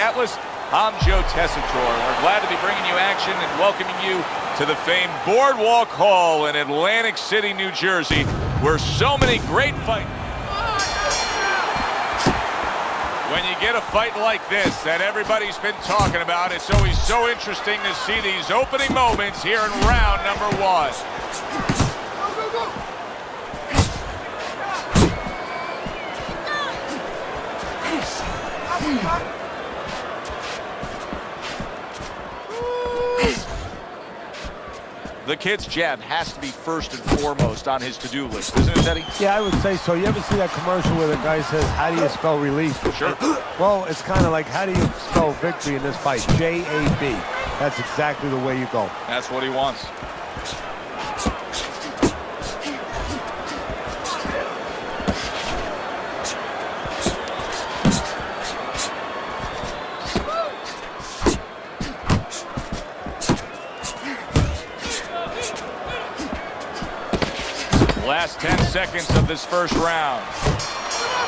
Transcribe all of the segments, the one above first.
Atlas, I'm Joe Tessitore. We're glad to be bringing you action and welcoming you to the famed Boardwalk Hall in Atlantic City, New Jersey, where so many great fights. When you get a fight like this that everybody's been talking about, it's always so interesting to see these opening moments here in round number one. The kid's jab has to be first and foremost on his to-do list, isn't it, Teddy? Yeah, I would say so. You ever see that commercial where the guy says, how do you spell relief? Sure. Well, it's kind of like, how do you spell victory in this fight? J-A-B. That's exactly the way you go. That's what he wants. Last 10 seconds of this first round.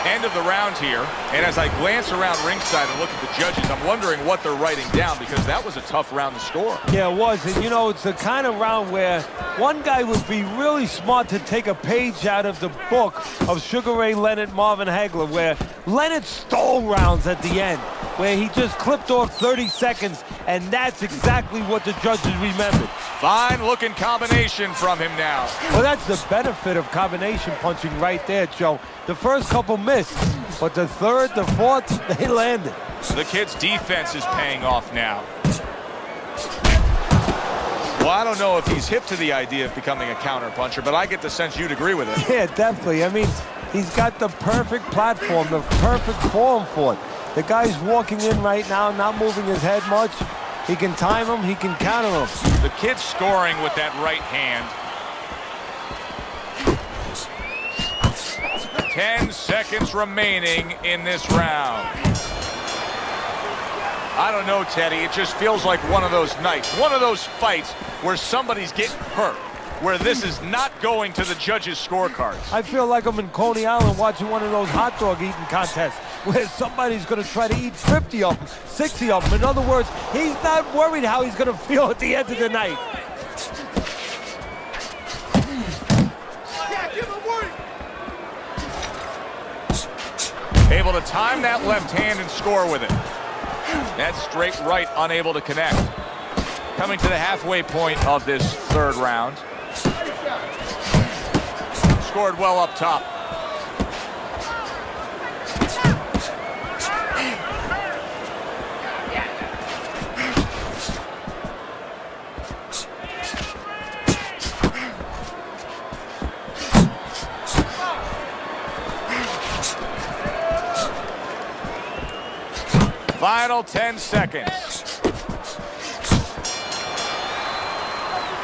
End of the round here. And as I glance around ringside and look at the judges, I'm wondering what they're writing down, because that was a tough round to score. Yeah, it was. And, you know, it's the kind of round where one guy would be really smart to take a page out of the book of Sugar Ray Leonard, Marvin Hagler, where Leonard stole rounds at the end, where he just clipped off 30 seconds, and that's exactly what the judges remembered. Fine-looking combination from him now. Well, that's the benefit of combination punching right there, Joe. The first couple missed, but the third, the fourth, they landed. The kid's defense is paying off now. Well, I don't know if he's hip to the idea of becoming a counter-puncher, but I get the sense you'd agree with it. Yeah, definitely. I mean, he's got the perfect platform, the perfect form for it. The guy's walking in right now, not moving his head much. He can time him, he can counter him. The kid's scoring with that right hand. 10 seconds remaining in this round. I don't know, Teddy. It just feels like one of those nights, one of those fights where somebody's getting hurt, where this is not going to the judges' scorecards. I feel like I'm in Coney Island watching one of those hot dog eating contests where somebody's going to try to eat 50 of them, 60 of them. In other words, he's not worried how he's going to feel at the end of the night. Able to time that left hand and score with it. That straight right unable to connect. Coming to the halfway point of this third round. Scored well up top. Final 10 seconds.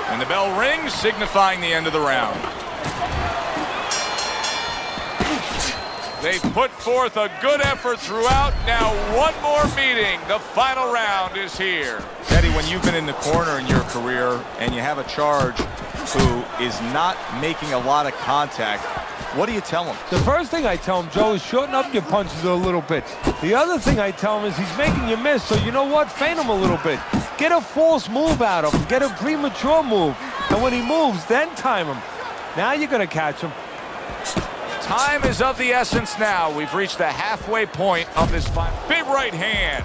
And the bell rings, signifying the end of the round. They've put forth a good effort throughout. Now one more meeting. The final round is here. Teddy, when you've been in the corner in your career and you have a charge who is not making a lot of contact, what do you tell him? The first thing I tell him, Joe, is shorten up your punches a little bit. The other thing I tell him is he's making you miss, so you know what? Feint him a little bit. Get a false move out of him. Get a premature move. And when he moves, then time him. Now you're going to catch him. Time is of the essence now. We've reached the halfway point of this fight. Big right hand.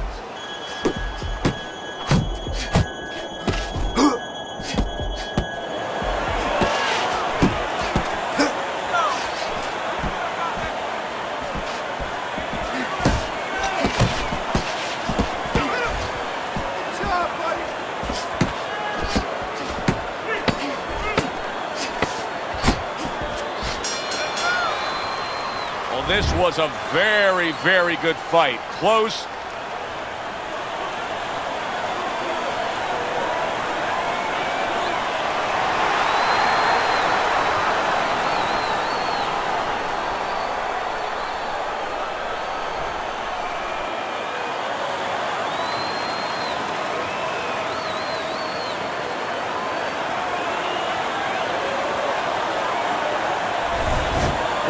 This was a very, very good fight. Close.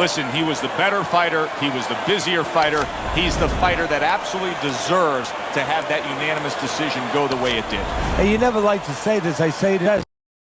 Listen, he was the better fighter. He was the busier fighter. He's the fighter that absolutely deserves to have that unanimous decision go the way it did. And you never like to say this. I say this.